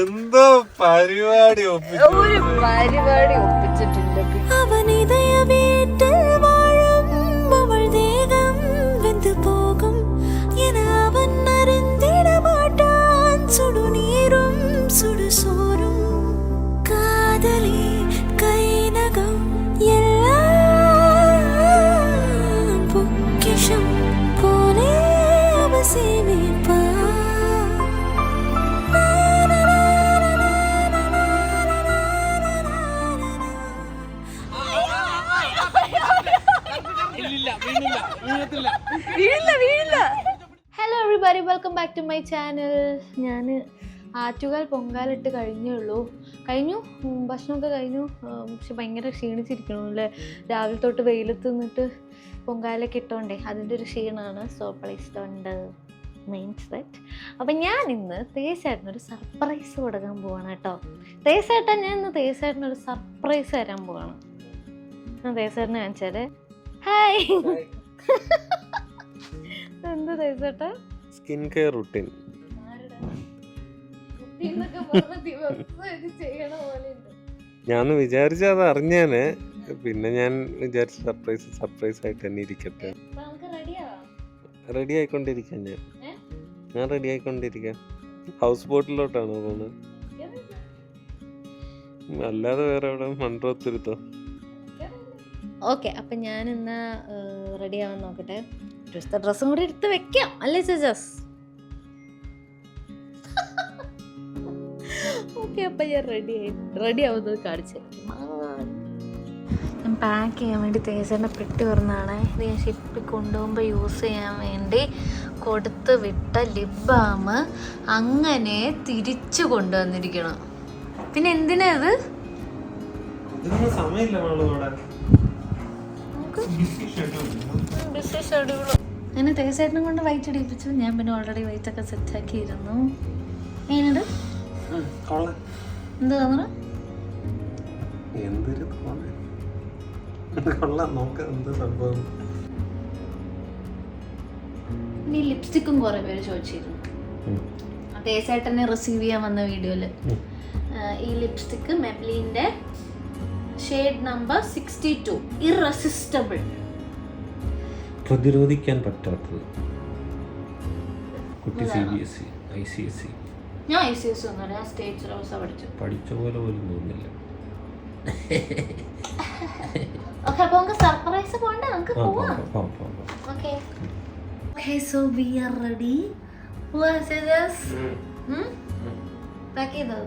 എന്തോ പരിപാടി ഒപ്പിച്ചിട്ടുണ്ട്. അവനിതയ വീട്ടിൽ വാഴും അവൾ ദേഹം വെന്തു പോകും എന അവൻ അറിந்திட மாட்டான் சுடுநீரும் சுடுசோறும் காதலி கைநகம் எல்லாம் பொக்கிஷம் போலே அவசியமேப்பா. Hello everybody, welcome back to my channel. ഞാൻ ആറ്റുകാൽ പൊങ്കാലിട്ട് കഴിഞ്ഞു. ഭക്ഷണമൊക്കെ കഴിഞ്ഞു. പക്ഷെ ഭയങ്കര ക്ഷീണിച്ചിരിക്കണം അല്ലേ, രാവിലെ തൊട്ട് വെയിലത്ത് നിന്നിട്ട് പൊങ്കാലൊക്കെ ഇട്ടോണ്ടേ അതിൻ്റെ ഒരു ക്ഷീണമാണ്. So please don't mind that. അപ്പം ഞാൻ ഇന്ന് തേജേട്ടനൊരു സർപ്രൈസ് കൊടുക്കാൻ പോവാണ് കേട്ടോ. ഞാൻ ഇന്ന് തേജേട്ടനൊരു സർപ്രൈസ് തരാൻ പോവാണ്. തേജേട്ടനെ കാണിച്ചാല് ഹായ്. എന്താ തേജേട്ടാ? Skin care routine. ഞാൻ വിചാരിച്ച അത് അറിഞ്ഞാന്, പിന്നെ ഞാൻ വിചാരിച്ച സർപ്രൈസ് ആയിട്ട് തന്നെ ഇരിക്കട്ടെ. റെഡി ആയിക്കൊണ്ടിരിക്കാൻ ഞാൻ റെഡി ആയിക്കൊണ്ടിരിക്കാം. ഹൗസ് ബോട്ടിലോട്ടാണോ പോകുന്നത്? അല്ലാതെ വേറെ എവിടെ മൺട്രോത്തിരുത്തോ? ഓക്കെ, അപ്പം ഞാൻ ഇന്ന് റെഡി ആവാൻ നോക്കട്ടെ. ഡ്രസ്സും കൂടി എടുത്ത് വെക്കാം അല്ലേ ചേച്ചസ്? ഓക്കെ, അപ്പം ഞാൻ റെഡി ആവുന്നത് കാണിച്ചു. ഞാൻ പാക്ക് ചെയ്യാൻ വേണ്ടി തേജേട്ടൻ്റെ പെട്ടി തുറന്നാണ്. ഇത് ഞാൻ ഷിപ്പിൽ കൊണ്ടുപോകുമ്പോൾ യൂസ് ചെയ്യാൻ വേണ്ടി കൊടുത്ത് വിട്ട ലിപ് ബാം അങ്ങനെ തിരിച്ചു കൊണ്ടുവന്നിരിക്കണം. പിന്നെ എന്തിനാ ഇത്? അങ്ങനെ തേജേട്ടനും കൊണ്ട് വൈറ്റ് അടിപ്പിച്ചു. ഞാൻ പിന്നെ ഓൾറെഡി വൈറ്റ് ഒക്കെ സെറ്റ് ആക്കിയിരുന്നു. എങ്ങനെയുണ്ട്? എന്താ തോന്നുന്നു? ഇനി ലിപ്സ്റ്റിക്കും കുറെ പേര് ചോദിച്ചിരുന്നു. തേജേട്ടനെ റിസീവ് ചെയ്യാൻ വന്ന വീഡിയോയില് ഈ ലിപ്സ്റ്റിക്ക് മെബ്ലിന്റെ ഷെയ്ഡ് നമ്പർ 62 ഇറസിസ്റ്റബിൾ. പ്രതിരോധിക്കാൻ പറ്റാത്തത്. കുട്ടി CBSE ICSE. ഞാൻ ICSE ഒന്നുമല്ല, ഞാൻ സ്റ്റേറ്റ് റോസ പഠിച്ച പോലെ പോലും തോന്നില്ല. ഓക്കെ, അപ്പോൾ നമുക്ക് സർപ്രൈസ് പോകണ്ടേ? നമുക്ക് പോവാം. Okay okay, so we are ready. Pack ചെയ്തോ?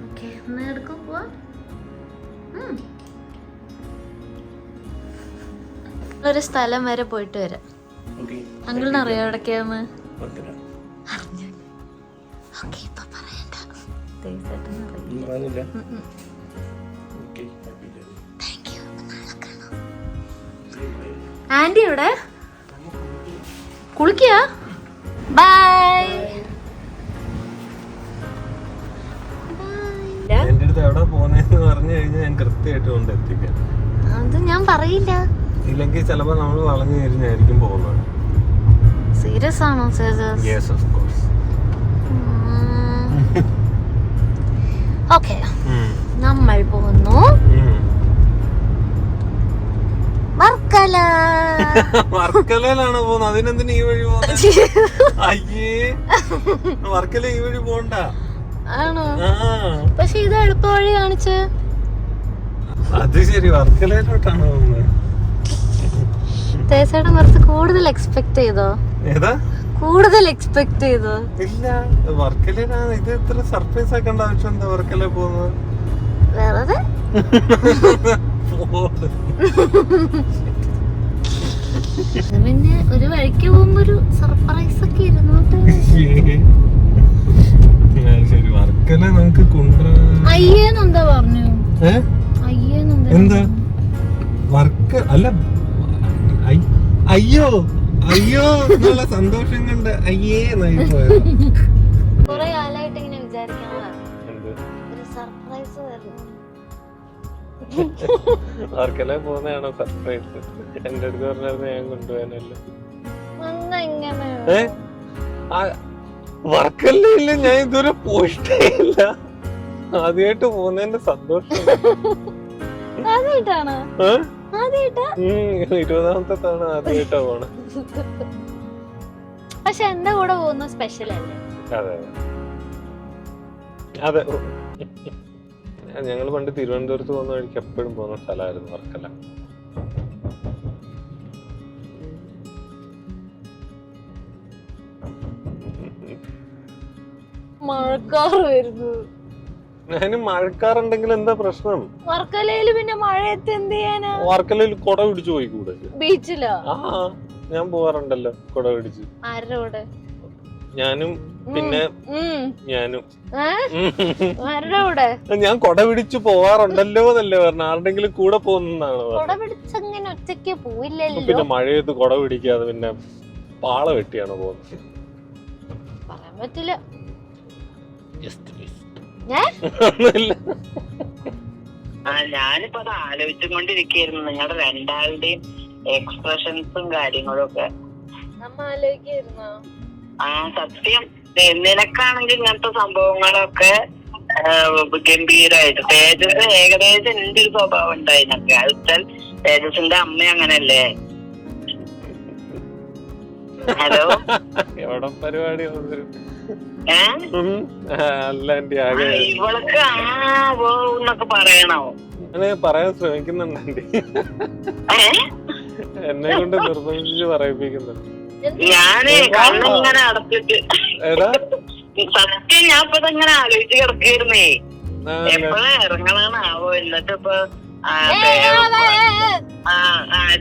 ഓക്കെ, എന്നാ എടുക്കും പോവാം. ഒരു സ്ഥലം വരെ പോയിട്ട് വരാം. അങ്കിളിന് അറിയാം എവിടൊക്കെയാന്ന്? അറിഞ്ഞു. ഓക്കെ, ഇപ്പൊ പറയണ്ട. ആന്റി എവിടെ? കുളിക്കുക? ബൈ. എന്റെ അടുത്ത് എവിടെ പോന്നെന്ന് പറഞ്ഞു കഴിഞ്ഞാൽ ഞാൻ കൃത്യമായിട്ട് കൊണ്ടെത്തിക്കാം. അത് ഞാൻ പറയില്ല. ഇല്ലെങ്കിൽ ചിലപ്പോ നമ്മൾ വളഞ്ഞു തിരിഞ്ഞായിരിക്കും പോകുന്നത്. സീരിയസ് ആണോ? Yes of course. ഓക്കെ, നമ്മൾ പോകുന്നു വർക്കലയിലാണ് പോകുന്നത്. അതിനെന്തിനാ ഈ വഴി പോകുന്നത്? അയ്യേ, വർക്കല ഈ വഴി പോണ്ട. ആണോ? പക്ഷെ ഇത് എളുപ്പ വഴി കാണിച്ച്. അത് ശരി, വർക്കലയിലോട്ടാണ് പോകുന്നത്. തേജേട്ടൻ കുറച്ച് കൂടുതൽ എക്സ്പെക്ട് ചെയ്തോ? ഏതാ കൂടുതൽ എക്സ്പെക്ട് ചെയ്തോ? ഇല്ല, വർക്കലയിലാണ്. ഇത് ഇത്ര സർപ്രൈസ് ആക്കേണ്ട ആവശ്യം എന്താ? വർക്കല പോകുന്നത് വെറുതെ. പിന്നെ ഒരു വഴിക്ക് പോകുമ്പോ ഒരു സർപ്രൈസ് ഒക്കെ ഇരുന്നോട്ടെ. ശരി, വർക്കല നമുക്ക് അയ്യേന്നെന്താ പറഞ്ഞു? എന്താ വർക്ക അല്ല, അയ്യോ എന്നുള്ള സന്തോഷം കൊണ്ട് അയ്യേ എന്നായി പോയത്. കൊറേ കാലായിട്ട് ഇങ്ങനെ വിചാരിക്കാനുള്ള ഒരു സർപ്രൈസ് തരുന്നു. വർക്കല പോകുന്നതാണോ സർപ്രൈസ്? എന്റെ അടുത്ത് പറഞ്ഞായിരുന്നു ഞാൻ കൊണ്ടുപോകാനല്ലോ. വർക്കലയില് ഞാൻ ഇതുവരെ പോയിട്ടേ ഇല്ല. ആദ്യമായിട്ട് പോകുന്നതിന്റെ സന്തോഷം. ആദ്യമായിട്ടാണ് 20ാമത്തെ തവണ ആദ്യമായിട്ടാ പോണേ. പക്ഷെ എന്റെ കൂടെ പോകുന്ന സ്പെഷ്യൽ അല്ലേ? അതെ അതെ. ഞങ്ങള് പണ്ട് തിരുവനന്തപുരത്ത് പോകുന്ന വഴിക്ക് എപ്പോഴും പോകുന്ന സ്ഥലമായിരുന്നു വർക്കല. മഴക്കാറ് വരുന്നു. അതിന് മഴക്കാറുണ്ടെങ്കിൽ എന്താ പ്രശ്നം? വർക്കലയില് പിന്നെ മഴയത്ത് എന്ത് ചെയ്യാനാ? വർക്കലയിൽ കുട പിടിച്ചു പോയി കൂടെ? ബീച്ചിലോ? ഞാൻ പോവാറുണ്ടല്ലോ കുട പിടിച്ച്. ആരുടെ കൂടെ? ഞാനും പിന്നെ ഞാനും. ആരുടെ കൂടെ? ഞാൻ കൊട പിടിച്ചു പോവാറുണ്ടല്ലോ എന്നല്ലേ പറഞ്ഞ. ആരുടെങ്കിലും കൂടെ പോകുന്നതാണ്. കൊട പിടിച്ചങ്ങനെ ഒറ്റയ്ക്ക് പോയില്ലല്ലോ. പിന്നെ മഴയത്ത് കൊട പിടിക്കാതെ പിന്നെ പാള വെട്ടിയാണ് പോകുന്നത്. പറയാൻ പറ്റില്ല. ഞാനിപ്പോ അത് ആലോചിച്ചുകൊണ്ടിരിക്കുന്നു. നിങ്ങളുടെ രണ്ടാളുടെയും എക്സ്പ്രഷൻസും കാര്യങ്ങളും ഒക്കെ. സത്യം നിനക്കാണെങ്കിൽ ഇങ്ങനത്തെ സംഭവങ്ങളൊക്കെ ഗംഭീരായിട്ട്. തേജസ് ഏകദേശം എന്റെ ഒരു സ്വഭാവം ഉണ്ടായിരുന്നൊക്കെ. അത് വെച്ചാൽ തേജസിന്റെ അമ്മ അങ്ങനല്ലേ? ഹലോ, എവിടെ പരിപാടി? ഇവൾക്ക് എന്നൊക്കെ പറയണോ? പറയാൻ ശ്രമിക്കുന്നുണ്ട്. എന്നെ കൊണ്ട് നിർബന്ധിച്ച് പറയിപ്പിക്കുന്നുണ്ട്. ഞാന് കണ്ണിങ്ങനെ അടച്ചിട്ട് സത്യം ഞാൻ ഇപ്പൊ ഇങ്ങനെ ആലോചിച്ച് കിടക്കായിരുന്നേ. എപ്പോഴാ ഇറങ്ങണാവോ? എന്നിട്ടിപ്പോ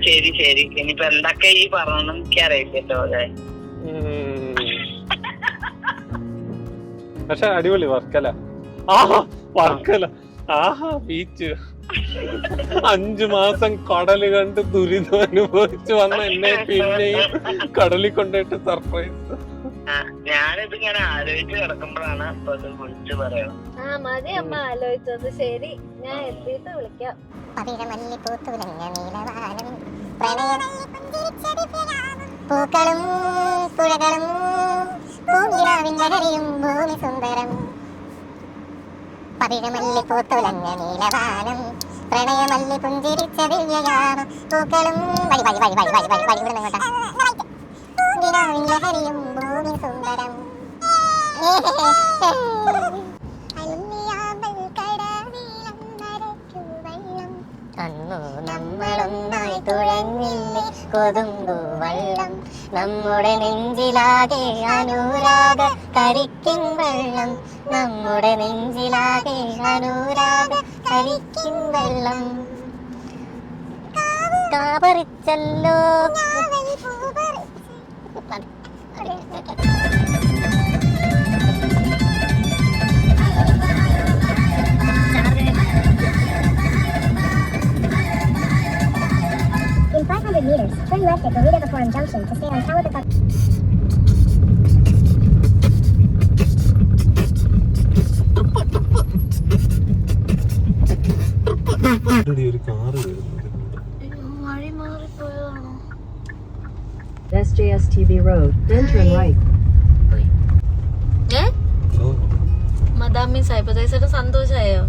ശരി ശരി. ഇനിയിപ്പോ എന്തൊക്കെ ഈ പറയണം എനിക്കറിയില്ലല്ലോ. അതെ, പക്ഷെ അടിപൊളി വർക്കല. വർക്കല ബീച്ച്. 5 മാസം കടല് കണ്ട് ദുരിതം അനുഭവിച്ച് വന്ന എന്നെ പിന്നെയും കടലിൽ കൊണ്ടുപോയിട്ട് സർപ്രൈസ്. ഞാനിതിങ്ങനെ ആലോചിച്ച് കിടക്കുമ്പോഴാണ് അപ്പൊ അത് വിളിച്ചു പറയണം. മതി അമ്മ ആലോചിച്ചത്. ശരി, ഞാൻ എത്തിയിട്ട് വിളിക്കാം. പൂക്കളും പുഴകളും പൂങ്കിരാവിൻ ഭൂമി സുന്ദരം. പവിഴമല്ലി പൂത്തുലഞ്ഞ നീലവാനം പ്രണയമല്ലി പുഞ്ചിരിച്ച ദിവ്യയാനം. പൂക്കളും വഴി വഴി വഴി വഴി വഴി വഴി വഴി ഇവിടെ നിങ്ങോട്ടാ. പൂങ്കിരാവിൻ ലഹരിയും ഭൂമി സുന്ദരം. അന്നു നമ്മളൊന്നായി തുഴഞ്ഞില്ലേ കൊതുമ്പു വള്ളം. നമ്മുടെ നെഞ്ചിലാകെ അനുരാഗ കരിക്കിൻ വെള്ളം. നമ്മുടെ നെഞ്ചിലാകെ അനുരാഗ കരിക്കിൻ വെള്ളം. കാപറിച്ചല്ലോ In 500 meters, turn left at Garita Forum Junction to stay on Kawabata. ഒരു കാറ് വരുന്നുണ്ട്. വഴി മാറിപ്പോയതാണോ? SJSTB Road, then turn right. മദാമി സൈബദൈസയുടെ സന്തോഷായോ?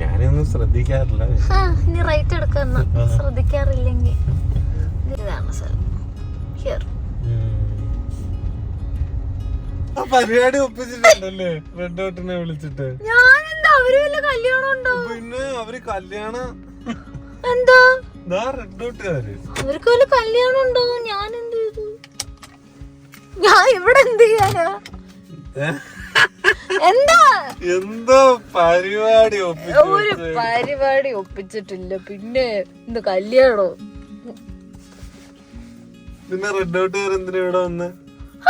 ഞാനൊന്നും ശ്രദ്ധിക്കാറില്ല. ഇനി റൈറ്റ് എടുക്കുന്ന ശ്രദ്ധിക്കാറില്ലെങ്കിൽ ഇതാണ് സ്ഥലം. ഹിയർ പരിപാടി ഒപ്പിച്ചിട്ടുണ്ടല്ലേ റെഡ് ഔട്ടിനെ വിളിച്ചിട്ട്? ഞാനെന്താ അവര് വല്ല കല്യാണം ഉണ്ടോ? പിന്നെ അവര് കല്യാണം എന്താ റെഡ് ഔട്ടുകാര് അവർക്ക് വല്ല കല്യാണം ഉണ്ടോ? ഞാൻ എന്ത് ചെയ്തു? ഞാൻ ഇവിടെ എന്ത് ചെയ്യാനാ? എന്താ എന്തോ പരിപാടി ഒരു പരിപാടി ഒപ്പിച്ചിട്ടില്ല. പിന്നെ എന്ത് കല്യാണോ? പിന്നെ റെഡ് ഔട്ടുകാർ എന്തിനാ ഇവിടെ വന്ന്?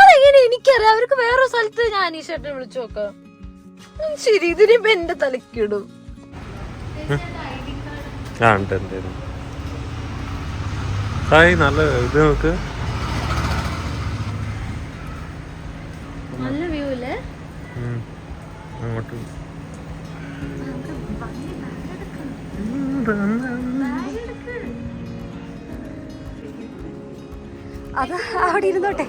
അതെങ്ങനെ എനിക്കറിയാം. അവർക്ക് വേറെ സ്ഥലത്ത് ഞാൻ അനീഷേട്ടനെ വിളിച്ചു നോക്കാം. ശരി, ഇതിനിപ്പോ എന്റെ തലക്കിടും. ഹായ്, നല്ല ഇത് നോക്ക്. നല്ല വ്യൂ അല്ലേ? അങ്ങോട്ട് അത് അവിടെ ഇരുന്നോട്ടെ.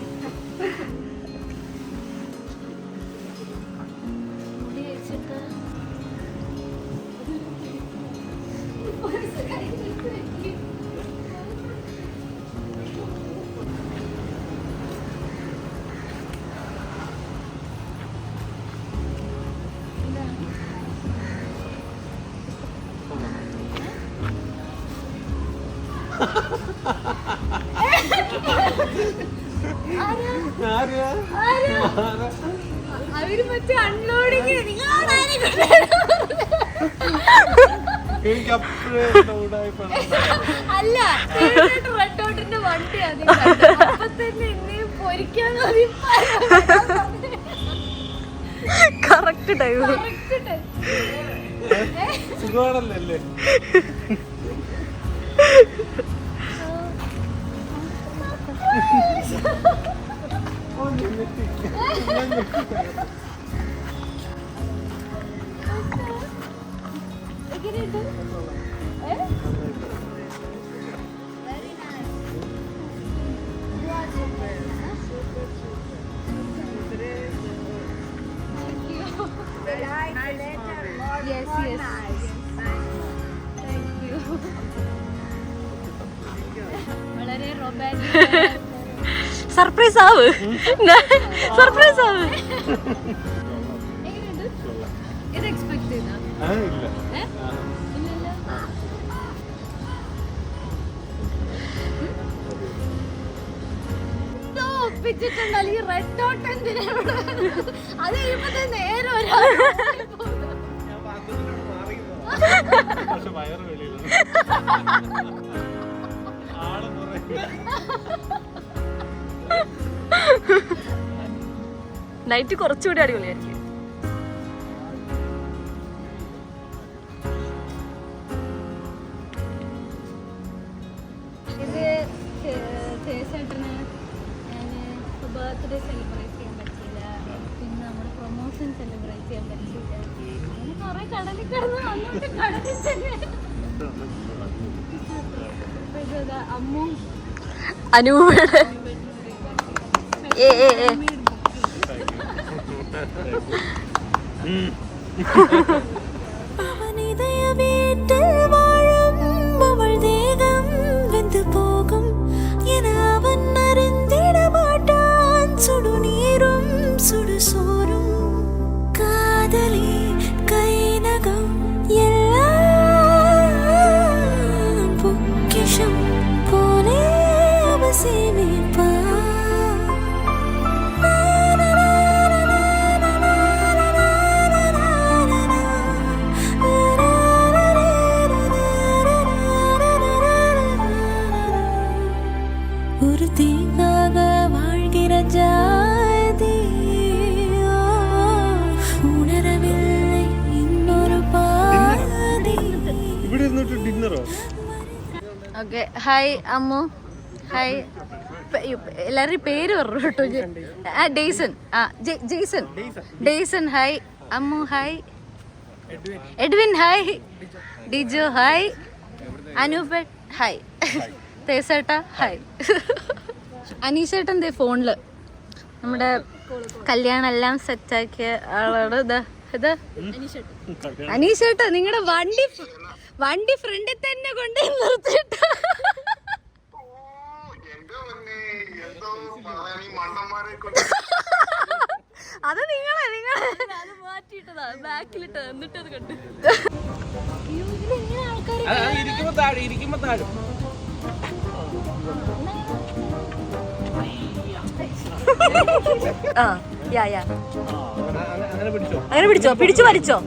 അവര് മറ്റേ അൺലോഡിങ് അല്ല റെഡോട്ടിന്റെ വണ്ടി അപ്പൊ തന്നെ എന്നെയും പൊരിക്കാന്ന് കറക്റ്റ് ടൈം സുഖമാണല്ലേ? Yes, yes. Thank you. വളരെ റൊമാൻറ്റിക്. സർപ്രൈസ് ആവ്, സർപ്രൈസ് ആവ്. ഇത് എക്സ്പെക്ട് ചെയ്താ? ഒപ്പിച്ചിട്ടുണ്ടല്ലോ ഈ റെഡ് ഡോട്ട് എന്തിനാ? അത് കഴിയുമ്പോ നേരെ ഒരാൾ നൈറ്റ് കുറച്ചുകൂടി അടിപൊളിയായിരിക്കും. ഇത് ചേട്ടന് ബർത്ത്ഡേ സെലിബ്രേറ്റ് ചെയ്യാൻ പറ്റില്ല, പിന്നെ നമ്മുടെ പ്രൊമോഷൻ സെലിബ്രേറ്റ് ചെയ്യാൻ പറ്റില്ല. അങ്ങനെ കുറെ കടലിൽ കിടന്ന് വന്നിട്ട് കടലിൽ തന്നെ അമ്മു അനൂപയുടെ അവനിതയ വീട്ടിൽ വാഴും അവൾ ദേഹം വെന്തു പോകും എன அவன் அறிந்திட மாட்டான் சுடுநீரும் சுடுசோறும் காதலி கைநகம் எல்லாம் பொக்கிஷம் போலே அவ சேமிப்பா. ஒரு தீங்காக வாழ்கிற ஜாதி உணரவில்லை இன்னொரு பாதி. ഇവിടെ ഇരുന്നിട്ട് ഡിന്നറോ? ഓക്കെ. ഹായ് അമ്മു. ഹായ്. എല്ലാവരുടെയും പേര് പറഞ്ഞു കേട്ടോ. Dayson. Jaison. Dayson hi. Ammu hi. Edwin hi. Dijo hi. Anoop hi. തേസേട്ട ഹായ്. അനീഷേട്ടൻ ദേ ഫോണില് നമ്മുടെ കല്യാണം എല്ലാം സെറ്റാക്കിയ ആളാണ്. ഇത് അനീഷേട്ട നിങ്ങളുടെ വണ്ടി ഫ്രണ്ടിൽ തന്നെ കൊണ്ട് നിർത്തിട്ട. അത് നിങ്ങളെ അത് മാറ്റിയിട്ടതാ, ബാക്കിലിട്ട് എന്നിട്ട് അത് കണ്ട്. അങ്ങനെ പിടിച്ചോ, പിടിച്ചു വലിച്ചോ.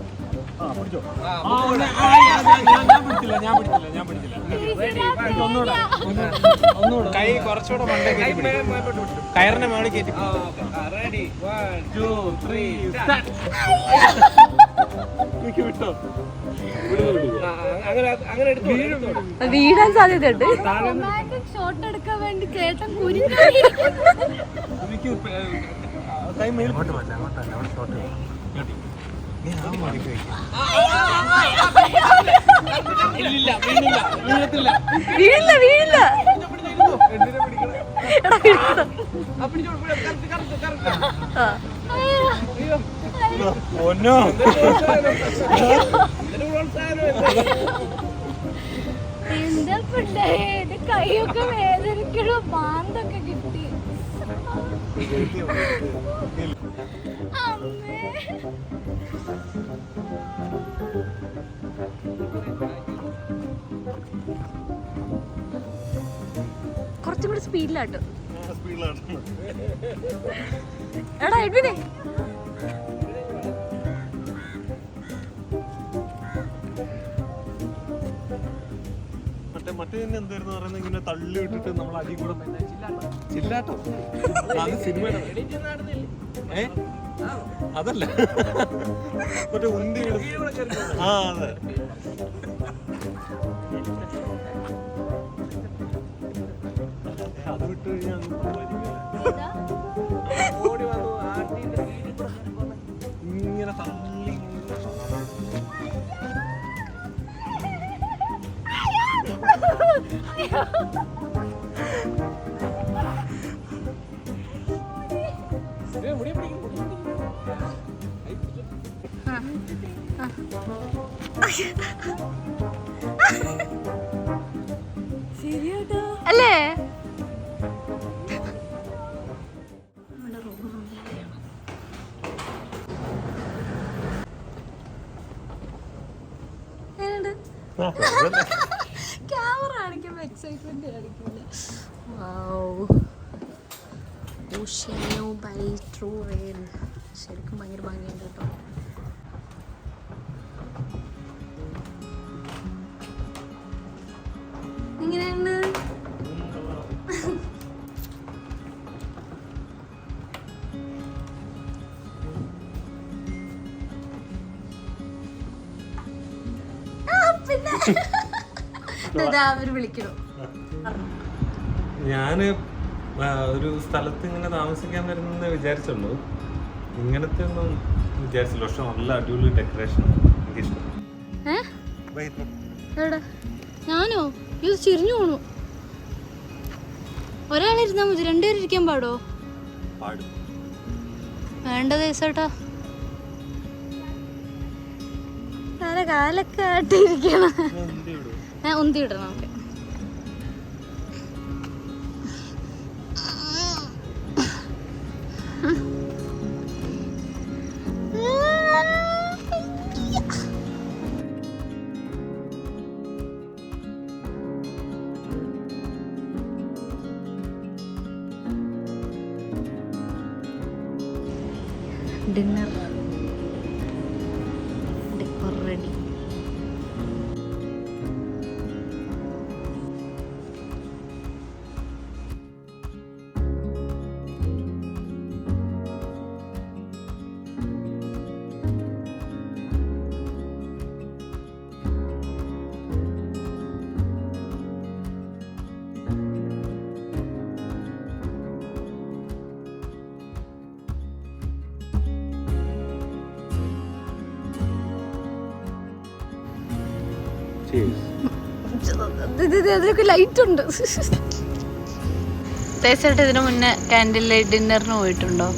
കൈ കുറച്ചുകൂടെ കയറിനെ മേളിൽ കയറ്റി. വിട്ടോ വീഴാൻ സാധ്യതയുണ്ട്. ഷോട്ട് എടുക്കാൻ വേണ്ടി ചേട്ടൻ കൈ മേലോട്ട് പറ്റില്ല, അങ്ങോട്ടല്ല, അവിടെ ഷോട്ട് വീഴില്ല വീഴില്ല. എന്താ പിള്ളേര് കൈയൊക്കെ വേദനിക്കണോ, പാന്തൊക്കെ കിട്ടി. അമ്മേ നമ്മൾ സ്പീഡിലാട്ടോ. എടാ എഡ്വിനെ മറ്റേ എന്തായിരുന്നു പറയുന്നത്, ഇങ്ങനെ തള്ളി വിട്ടിട്ട് നമ്മൾ അടി കൂടെ ചില്ലാട്ടോ. അത് സിനിമയുടെ അതല്ല, മറ്റേ ഉന്തി ആ അതെ. അത് വിട്ട് കഴിഞ്ഞാൽ ഇങ്ങനെ തള്ളി അല്ലേ? ക്യാമറ കാണിക്കുമ്പോ എക്സൈറ്റ്മെന്റ് കാണിക്കില്ല. ശരിക്കും ഭയങ്കര ഭംഗിയുണ്ട് കേട്ടോ. എങ്ങനെയുണ്ട്? അവര് വിളിക്കണോ? ഞാന് ഒരു സ്ഥലത്ത് ഇങ്ങനെ താമസിക്കാൻ വരുന്നെന്ന് വിചാരിച്ചുള്ളൂ. ഇങ്ങനത്തെ ഒന്നും വിചാരിച്ചില്ല. പക്ഷെ നല്ല അടിപൊളി ഡെക്കറേഷൻ എനിക്കിഷ്ടം. ഞാനോ? ഇത് ചിരിഞ്ഞു പോണു. ഒരാളിരുന്നാ മതി, രണ്ടുപേരും ഇരിക്കാൻ പാടോ? വേണ്ട ദേശട്ടാ, കാലൊക്കെ ആട്ടിരിക്കണം. ഉന്തി വിടണം. Okay, dinner decor ready. അതിലൊക്കെ ലൈറ്റ് ഉണ്ട്. തേച്ചായിട്ട് ഇതിനു മുന്നേ കാൻഡിൽ ലൈറ്റ് ഡിന്നറിന് പോയിട്ടുണ്ടോ?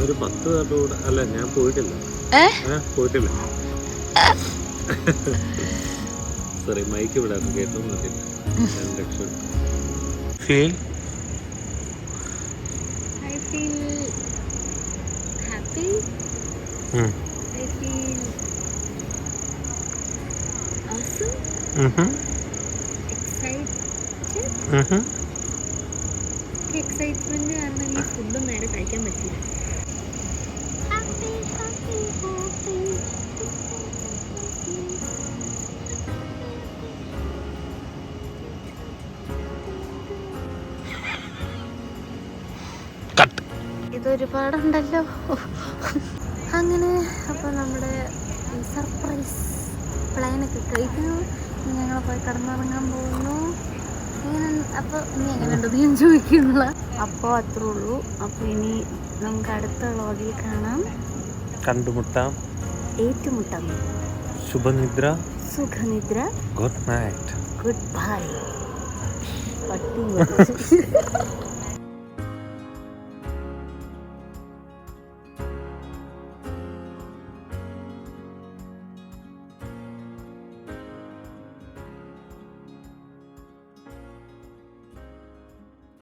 ഒരു 10 തവണ. അല്ല, ഞാൻ പോയിട്ടില്ല. പോയിട്ടില്ല. സോറി, മൈക്ക് വിടായിരുന്നു, കേട്ടോ. Feel I feel happy. I feel awesome. Excited. Excitement കാരണം ഈ ഫുഡും നേരെ കഴിക്കാൻ പറ്റില്ല. ഇതൊരുപാടുണ്ടല്ലോ. അങ്ങനെ അപ്പോൾ നമ്മുടെ സർപ്രൈസ് പ്ലാനൊക്കെ കഴിഞ്ഞു. ഞങ്ങൾ പോയി കിടന്നുറങ്ങാൻ പോകുന്നു. ഇങ്ങനെ അപ്പോൾ ഇനി എങ്ങനെയുണ്ടെന്ന് ഞാൻ ചോദിക്കുന്നില്ല. അപ്പോൾ അത്രേ ഉള്ളൂ. അപ്പോൾ ഇനി നമുക്ക് അടുത്ത വ്ളോഗിൽ കാണാം, കണ്ടുമുട്ടാം, ഏറ്റുമുട്ടാം. ശുഭനിദ്ര, സുഖനിദ്ര, ഗുഡ് നൈറ്റ്, ഗുഡ് ബൈ. പട്ടി